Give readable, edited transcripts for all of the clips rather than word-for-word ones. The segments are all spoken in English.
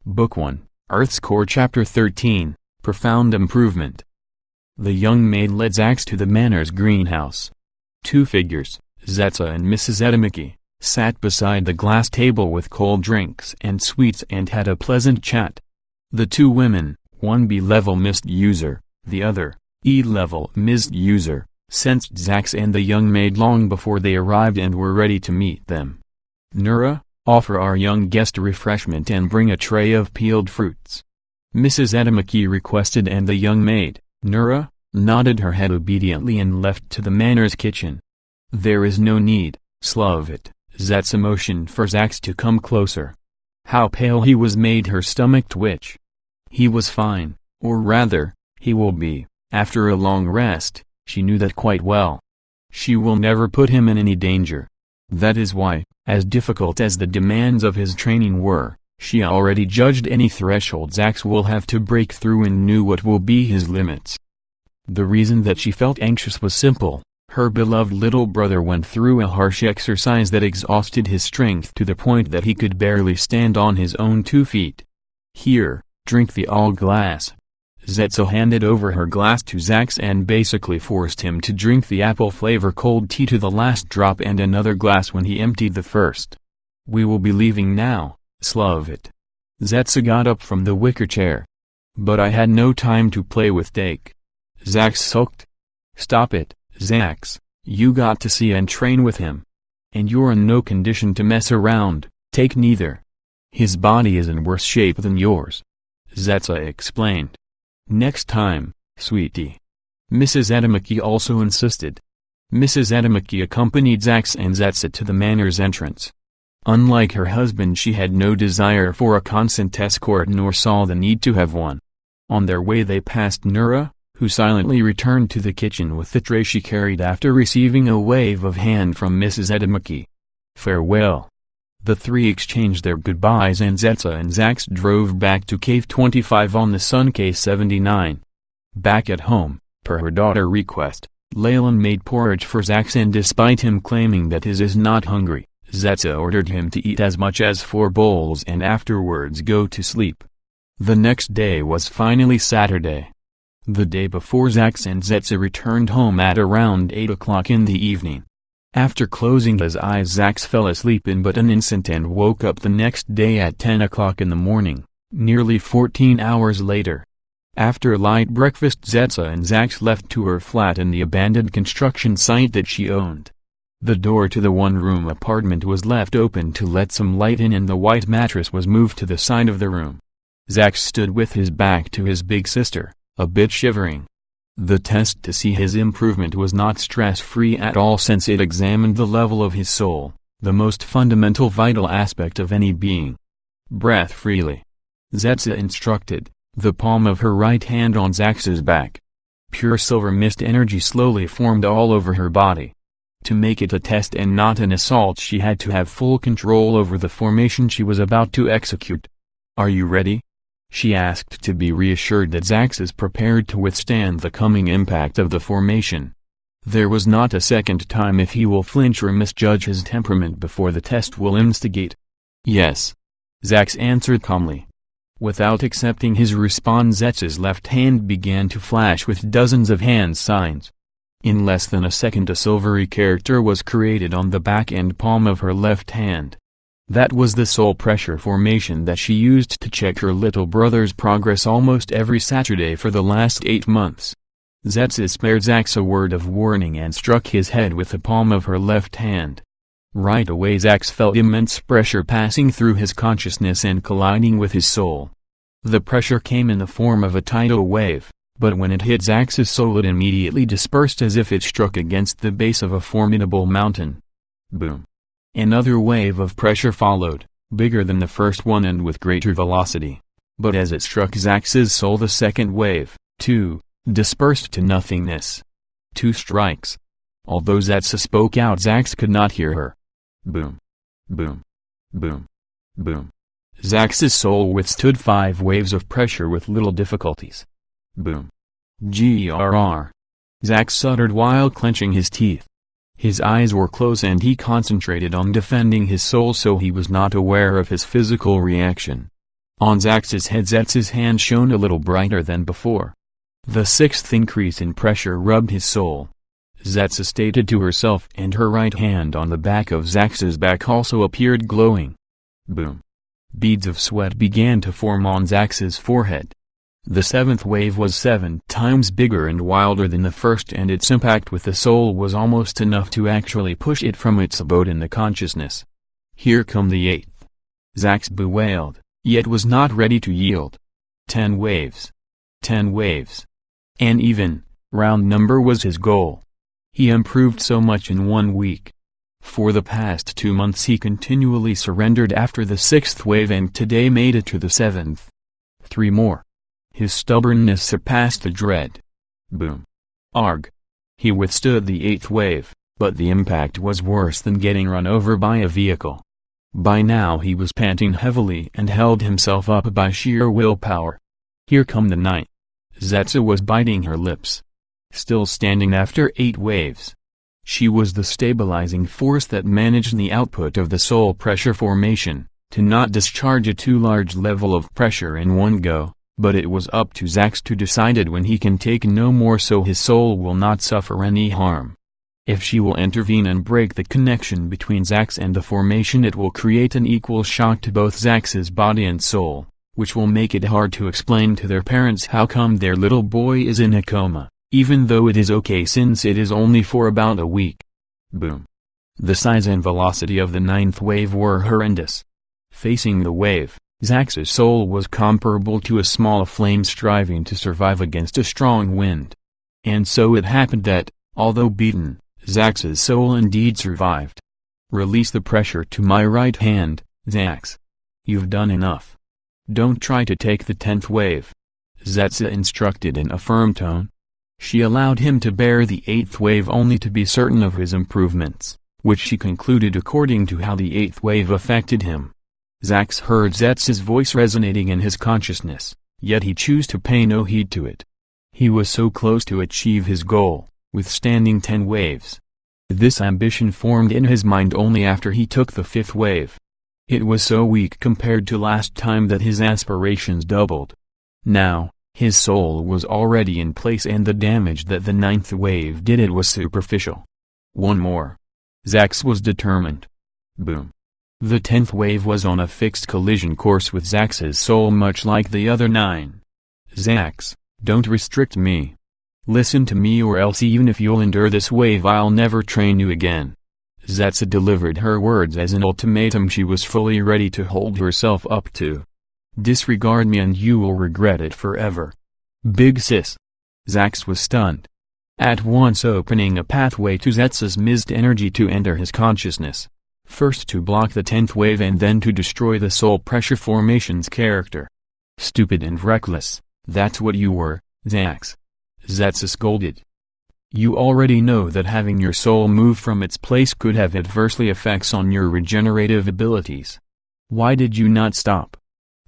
Book 1, Earth's Core Chapter 13, Profound Improvement. The young maid led Zax to the manor's greenhouse. Two figures, Zetsa and Mrs. Edamiki, sat beside the glass table with cold drinks and sweets and had a pleasant chat. The two women, one B-level mist user, the other, E-level mist user, sensed Zax and the young maid long before they arrived and were ready to meet them. "Nura, offer our young guest refreshment and bring a tray of peeled fruits," Mrs. Edamiki requested, and the young maid, Nura, nodded her head obediently and left to the manor's kitchen. "There is no need, Slavit," Zetsa motioned for Zax to come closer. How pale he was made her stomach twitch. He was fine, or rather, he will be, after a long rest, she knew that quite well. She will never put him in any danger. That is why, as difficult as the demands of his training were, she already judged any threshold Zax will have to break through and knew what will be his limits. The reason that she felt anxious was simple. Her beloved little brother went through a harsh exercise that exhausted his strength to the point that he could barely stand on his own 2 feet. "Here, drink the all glass." Zetsa handed over her glass to Zax and basically forced him to drink the apple-flavor cold tea to the last drop and another glass when he emptied the first. "We will be leaving now, Slavit." Zetsa got up from the wicker chair. "But I had no time to play with Dake," Zax sulked. "Stop it, Zax, you got to see and train with him. And you're in no condition to mess around, take neither. His body is in worse shape than yours," Zetsa explained. "Next time, sweetie," Mrs. Edamiki also insisted. Mrs. Edamiki accompanied Zax and Zetsa to the manor's entrance. Unlike her husband, she had no desire for a constant escort nor saw the need to have one. On their way they passed Nura, who silently returned to the kitchen with the tray she carried after receiving a wave of hand from Mrs. Edamiki. "Farewell." The three exchanged their goodbyes and Zetsa and Zax drove back to Cave 25 on the Sun K79. Back at home, per her daughter's request, Leyland made porridge for Zax, and despite him claiming that his is not hungry, Zetsa ordered him to eat as much as 4 bowls and afterwards go to sleep. The next day was finally Saturday. The day before, Zax and Zetsa returned home at around 8 o'clock in the evening. After closing his eyes, Zax fell asleep in but an instant and woke up the next day at 10 o'clock in the morning, nearly 14 hours later. After a light breakfast, Zetsa and Zax left to her flat in the abandoned construction site that she owned. The door to the one-room apartment was left open to let some light in, and the white mattress was moved to the side of the room. Zax stood with his back to his big sister, a bit shivering. The test to see his improvement was not stress-free at all, since it examined the level of his soul, the most fundamental vital aspect of any being. "Breathe freely," Zetsa instructed, the palm of her right hand on Zax's back. Pure silver mist energy slowly formed all over her body. To make it a test and not an assault, she had to have full control over the formation she was about to execute. "Are you ready?" she asked, to be reassured that Zax is prepared to withstand the coming impact of the formation. There was not a second time if he will flinch or misjudge his temperament before the test will instigate. "Yes," Zax answered calmly. Without accepting his response, Zetsa's left hand began to flash with dozens of hand signs. In less than a second a silvery character was created on the back and palm of her left hand. That was the soul pressure formation that she used to check her little brother's progress almost every Saturday for the last 8 months. Zetsa spared Zax a word of warning and struck his head with the palm of her left hand. Right away Zax felt immense pressure passing through his consciousness and colliding with his soul. The pressure came in the form of a tidal wave, but when it hit Zax's soul it immediately dispersed as if it struck against the base of a formidable mountain. Boom. Another wave of pressure followed, bigger than the first one and with greater velocity. But as it struck Zax's soul, the second wave, too, dispersed to nothingness. 2 strikes. Although Zetsa spoke out, Zax could not hear her. Boom. Boom. Boom. Boom. Zax's soul withstood 5 waves of pressure with little difficulties. Boom. Grrr. Zax uttered while clenching his teeth. His eyes were closed and he concentrated on defending his soul, so he was not aware of his physical reaction. On Zax's head, Zetsa's hand shone a little brighter than before. The sixth increase in pressure rubbed his soul. Zetsa stated to herself, and her right hand on the back of Zax's back also appeared glowing. Boom. Beads of sweat began to form on Zax's forehead. The seventh wave was 7 times bigger and wilder than the first, and its impact with the soul was almost enough to actually push it from its abode in the consciousness. Here come the eighth. Zax bewailed, yet was not ready to yield. 10 waves. 10 waves. An even, round number was his goal. He improved so much in 1 week. For the past 2 months he continually surrendered after the 6th wave, and today made it to the 7th. 3 more. His stubbornness surpassed the dread. Boom. Arg. He withstood the 8th wave, but the impact was worse than getting run over by a vehicle. By now he was panting heavily and held himself up by sheer willpower. Here come the 9th. Zetsa was biting her lips. Still standing after 8 waves. She was the stabilizing force that managed the output of the soul pressure formation, to not discharge a too large level of pressure in one go, but it was up to Zax to decide it when he can take no more, so his soul will not suffer any harm. If she will intervene and break the connection between Zax and the formation, it will create an equal shock to both Zax's body and soul, which will make it hard to explain to their parents how come their little boy is in a coma, even though it is okay since it is only for about a week. Boom. The size and velocity of the 9th wave were horrendous. Facing the wave, Zax's soul was comparable to a small flame striving to survive against a strong wind. And so it happened that, although beaten, Zax's soul indeed survived. Release the pressure to my right hand, Zax. You've done enough. Don't try to take the 10th wave. Zetsa instructed in a firm tone. She allowed him to bear the 8th wave only to be certain of his improvements, which she concluded according to how the 8th wave affected him. Zax heard Zetsa's voice resonating in his consciousness, yet he chose to pay no heed to it. He was so close to achieve his goal, withstanding 10 waves. This ambition formed in his mind only after he took the 5th wave. It was so weak compared to last time that his aspirations doubled. Now, his soul was already in place, and the damage that the 9th wave did it was superficial. 1 more. Zax was determined. Boom. The 10th wave was on a fixed collision course with Zax's soul, much like the other 9. Zax, don't restrict me. Listen to me, or else even if you'll endure this wave I'll never train you again. Zetsa delivered her words as an ultimatum she was fully ready to hold herself up to. Disregard me and you will regret it forever. Big sis. Zax was stunned. At once opening a pathway to Zetsa's mist energy to enter his consciousness. First to block the 10th wave and then to destroy the soul pressure formation's character. Stupid and reckless, that's what you were, Zax. Zetsa scolded. You already know that having your soul move from its place could have adversely effects on your regenerative abilities. Why did you not stop?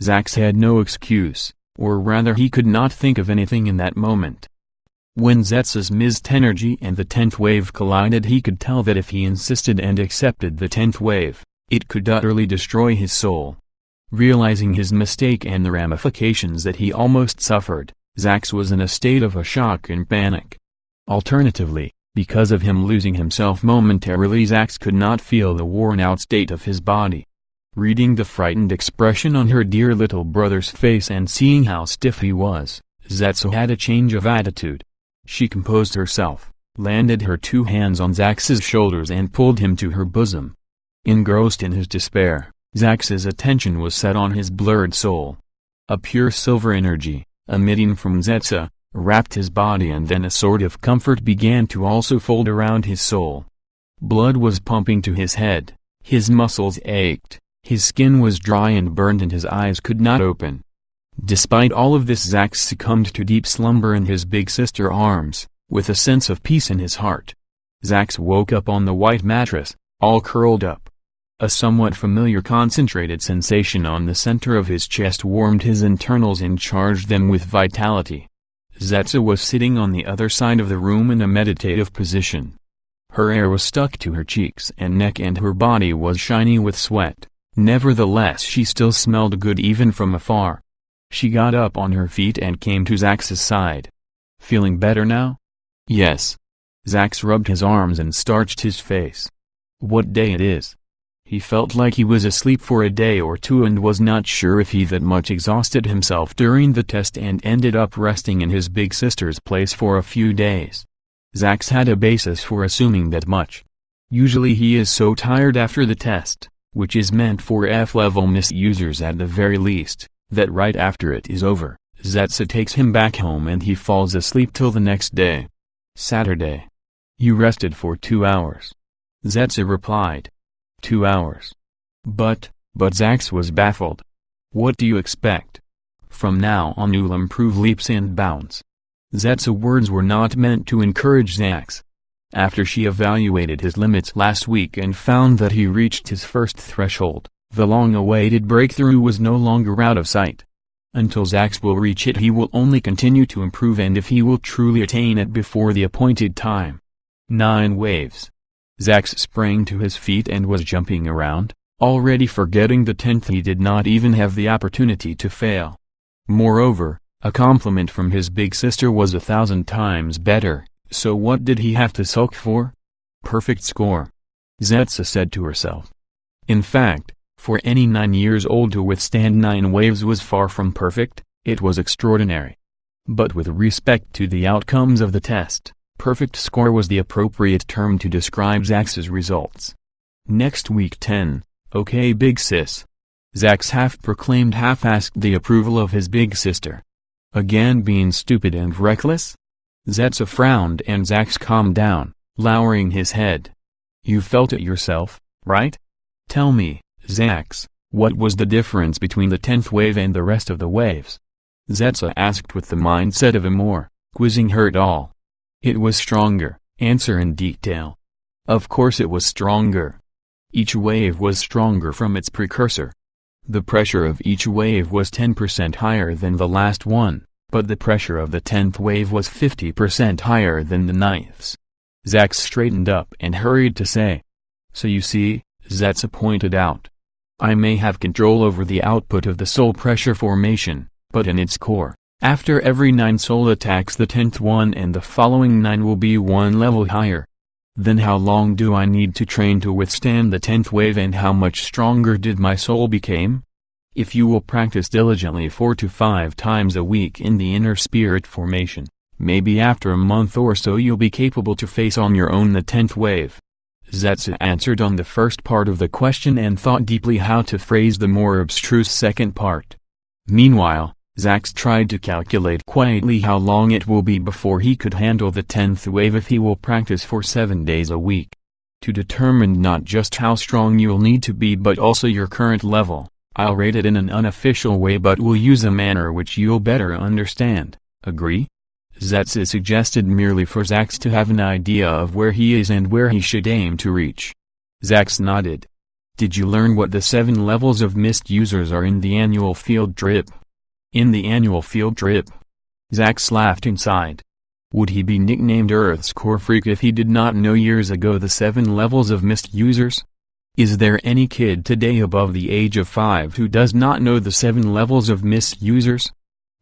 Zax had no excuse, or rather he could not think of anything in that moment. When Zetsa's mist energy and the 10th wave collided, he could tell that if he insisted and accepted the 10th wave, it could utterly destroy his soul. Realizing his mistake and the ramifications that he almost suffered, Zax was in a state of a shock and panic. Alternatively, because of him losing himself momentarily, Zax could not feel the worn-out state of his body. Reading the frightened expression on her dear little brother's face and seeing how stiff he was, Zetsa had a change of attitude. She composed herself, landed her 2 hands on Zax's shoulders and pulled him to her bosom. Engrossed in his despair, Zax's attention was set on his blurred soul. A pure silver energy, emitting from Zetsa, wrapped his body, and then a sort of comfort began to also fold around his soul. Blood was pumping to his head, his muscles ached, his skin was dry and burned, and his eyes could not open. Despite all of this, Zax succumbed to deep slumber in his big sister arms, with a sense of peace in his heart. Zax woke up on the white mattress, all curled up. A somewhat familiar concentrated sensation on the center of his chest warmed his internals and charged them with vitality. Zetsa was sitting on the other side of the room in a meditative position. Her hair was stuck to her cheeks and neck, and her body was shiny with sweat, Nevertheless, she still smelled good even from afar. She got up on her feet and came to Zach's side. Feeling better now? Yes. Zach rubbed his arms and starched his face. What day it is? He felt like he was asleep for a day or two and was not sure if he that much exhausted himself during the test and ended up resting in his big sister's place for a few days. Zach had a basis for assuming that much. Usually he is so tired after the test, which is meant for F-level misusers at the very least, that right after it is over, Zetsa takes him back home and he falls asleep till the next day. Saturday. You rested for 2 hours. Zetsa replied. 2 hours. But Zach was baffled. What do you expect? From now on you'll improve leaps and bounds. Zetsa's words were not meant to encourage Zach. After she evaluated his limits last week and found that he reached his first threshold, the long-awaited breakthrough was no longer out of sight. Until Zach will reach it, he will only continue to improve, and if he will truly attain it before the appointed time. 9 waves. Zach sprang to his feet and was jumping around, already forgetting the 10th. He did not even have the opportunity to fail. Moreover, a compliment from his big sister was 1,000 times better, so what did he have to sulk for? Perfect score. Zetsa said to herself. In fact, for any 9 years old to withstand 9 waves was far from perfect, it was extraordinary. But with respect to the outcomes of the test, perfect score was the appropriate term to describe Zach's results. Next week 10, okay big sis. Zach half-proclaimed half-asked the approval of his big sister. Again being stupid and reckless? Zetsa frowned and Zach calmed down, lowering his head. You felt it yourself, right? Tell me, Zach, what was the difference between the 10th wave and the rest of the waves? Zetsa asked with the mindset of a more quizzing her-all. It was stronger, answer in detail. Of course it was stronger. Each wave was stronger from its precursor. The pressure of each wave was 10% higher than the last one, but the pressure of the 10th wave was 50% higher than the 9th's. Zach straightened up and hurried to say. So you see, Zetsa pointed out. I may have control over the output of the soul pressure formation, but in its core, after every 9 soul attacks the 10th one and the following 9 will be 1 level higher. Then how long do I need to train to withstand the 10th wave, and how much stronger did my soul become? If you will practice diligently 4 to 5 times a week in the inner spirit formation, maybe after a month or so you'll be capable to face on your own the 10th wave. Zetsa answered on the first part of the question and thought deeply how to phrase the more abstruse second part. Meanwhile, Zach tried to calculate quietly how long it will be before he could handle the 10th wave if he will practice for 7 days a week. To determine not just how strong you'll need to be but also your current level, I'll rate it in an unofficial way but will use a manner which you'll better understand. Agree? Zetsa suggested merely for Zach to have an idea of where he is and where he should aim to reach. Zach nodded. Did you learn what the 7 levels of mist users are in the annual field trip? In the annual field trip? Zach laughed inside. Would he be nicknamed Earth's core freak if he did not know years ago the 7 levels of mist users? Is there any kid today above the age of 5 who does not know the 7 levels of mist users?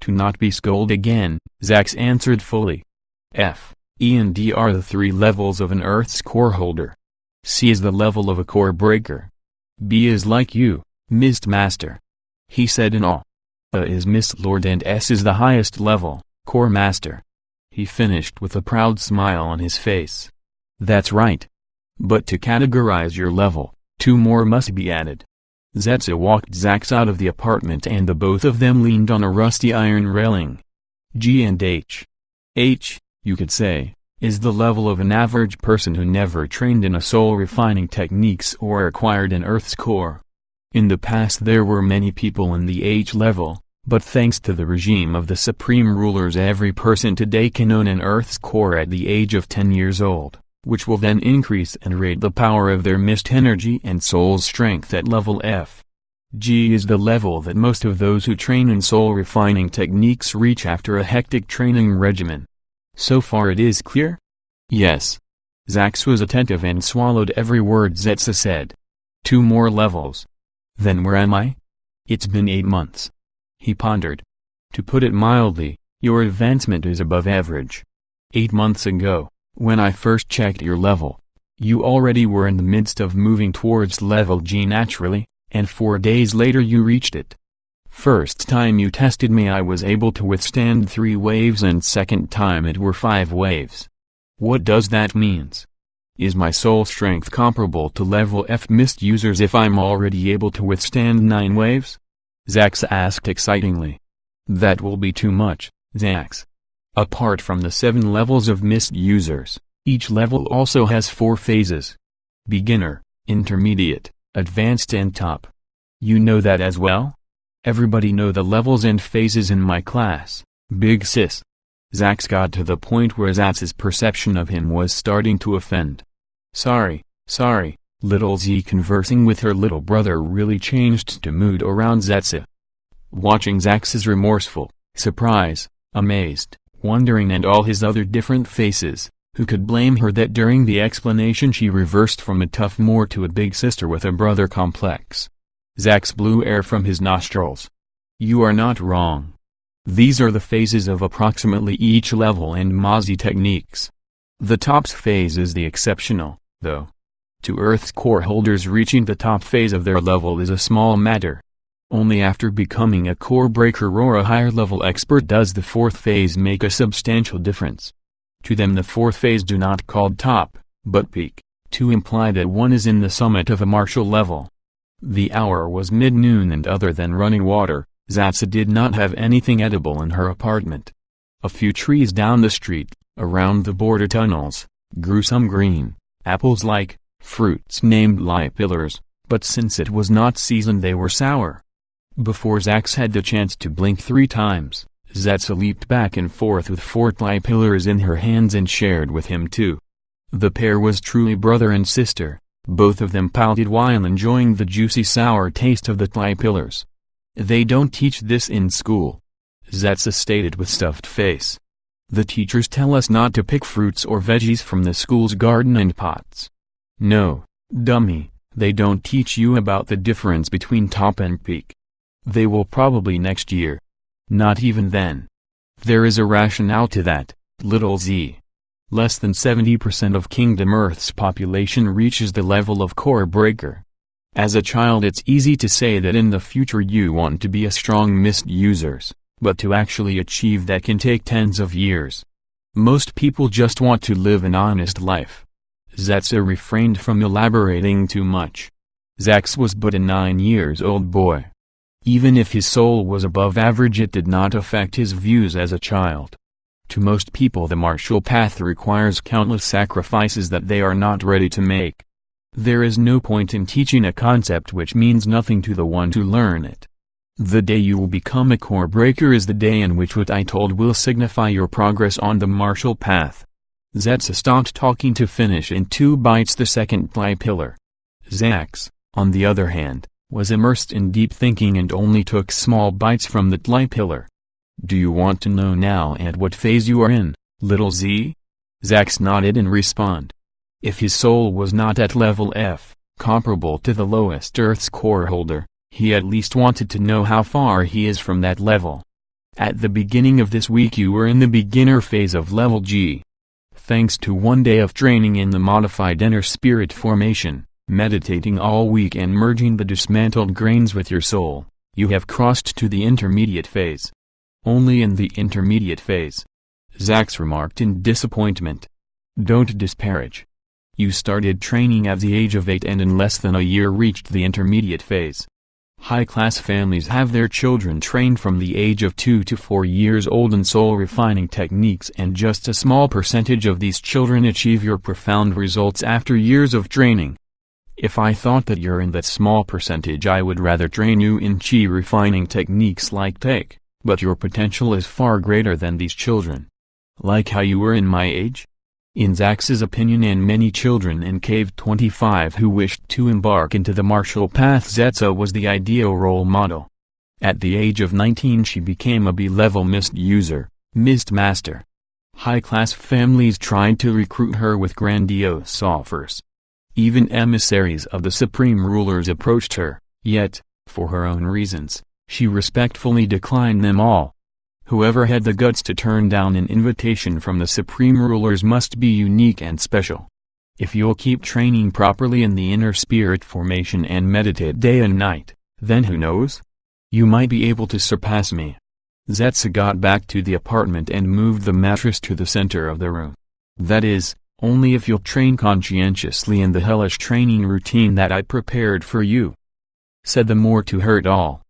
To not be scolded again, Zach answered fully. F, E and D are the 3 levels of an Earth's core holder. C is the level of a core breaker. B is like you, Mist Master. He said in awe. A is Mist Lord and S is the highest level, Core Master. He finished with a proud smile on his face. That's right. But to categorize your level, 2 more must be added. Zetsa walked Zach out of the apartment and the both of them leaned on a rusty iron railing. G and H. H, you could say, is the level of an average person who never trained in a soul refining techniques or acquired an Earth's core. In the past there were many people in the H level, but thanks to the regime of the supreme rulers every person today can own an Earth's core at the age of 10 years old, which will then increase and rate the power of their mist energy and soul's strength at level F. G is the level that most of those who train in soul refining techniques reach after a hectic training regimen. So far it is clear? Yes. Zach was attentive and swallowed every word Zetsa said. 2 more levels. Then where am I? It's been 8 months. He pondered. To put it mildly, your advancement is above average. 8 months ago, when I first checked your level, you already were in the midst of moving towards level G naturally, and 4 days later you reached it. First time you tested me I was able to withstand 3 waves and second time it were 5 waves. What does that means? Is my soul strength comparable to level F mist users if I'm already able to withstand 9 waves? Zax asked excitingly. That will be too much, Zax. Apart from the 7 levels of mist users, each level also has 4 phases. Beginner, Intermediate, Advanced and Top. You know that as well? Everybody know the levels and phases in my class, big sis. Zax got to the point where Zatz's perception of him was starting to offend. Sorry, little Z conversing with her little brother really changed the mood around Zetsa. Watching Zax's remorseful, surprise, amazed, wondering and all his other different faces, who could blame her that during the explanation she reversed from a tough more to a big sister with a brother complex. Zax blew air from his nostrils. You are not wrong. These are the phases of approximately each level and Mozzie techniques. The top's phase is the exceptional, though. To Earth's core holders reaching the top phase of their level is a small matter. Only after becoming a core breaker or a higher level expert does the 4th phase make a substantial difference. To them the 4th phase do not called top, but peak, to imply that one is in the summit of a martial level. The hour was mid-noon and other than running water, Zatsa did not have anything edible in her apartment. A few trees down the street, around the border tunnels, grew some green, apples-like, fruits named pillars, but since it was not seasoned they were sour. Before Zax had the chance to blink 3 times, Zatsa leaped back and forth with 4 pillars in her hands and shared with him 2. The pair was truly brother and sister. Both of them pouted while enjoying the juicy sour taste of the pillars. They don't teach this in school, Zatsa stated with stuffed face. The teachers tell us not to pick fruits or veggies from the school's garden and pots. No, dummy, they don't teach you about the difference between top and peak. They will probably next year. Not even then. There is a rationale to that, little Z. Less than 70% of Kingdom Earth's population reaches the level of core breaker. As a child it's easy to say that in the future you want to be a strong mist users, but to actually achieve that can take tens of years. Most people just want to live an honest life. Zetsa refrained from elaborating too much. Zax was but a 9-year-old boy. Even if his soul was above average it did not affect his views as a child. To most people the martial path requires countless sacrifices that they are not ready to make. There is no point in teaching a concept which means nothing to the one to learn it. The day you will become a core breaker is the day in which what I told will signify your progress on the martial path. Zetsa stopped talking to finish in 2 bites the second pillar. Zax, on the other hand, was immersed in deep thinking and only took small bites from the pillar. Do you want to know now at what phase you are in, little Z? Zax nodded in response. If his soul was not at level F, comparable to the lowest Earth's core holder, he at least wanted to know how far he is from that level. At the beginning of this week you were in the beginner phase of level G. Thanks to 1 day of training in the modified inner spirit formation, meditating all week and merging the dismantled grains with your soul, you have crossed to the intermediate phase. Only in the intermediate phase. Zax remarked in disappointment. Don't disparage. You started training at the age of 8 and in less than a year reached the intermediate phase. High-class families have their children trained from the age of 2 to 4 years old in soul-refining techniques and just a small percentage of these children achieve your profound results after years of training. If I thought that you're in that small percentage I would rather train you in chi-refining techniques like Take. But your potential is far greater than these children. Like how you were in my age? In Zax's opinion and many children in Cave 25 who wished to embark into the martial path Zetsa was the ideal role model. At the age of 19 she became a B-level mist user, mist master. High-class families tried to recruit her with grandiose offers. Even emissaries of the supreme rulers approached her, yet, For her own reasons, she respectfully declined them all. Whoever had the guts to turn down an invitation from the supreme rulers must be unique and special. If you'll keep training properly in the inner spirit formation and meditate day and night, then who knows? You might be able to surpass me. Zetsa got back to the apartment and moved the mattress to the center of the room. That is, only if you'll train conscientiously in the hellish training routine that I prepared for you, said the Moor to her doll.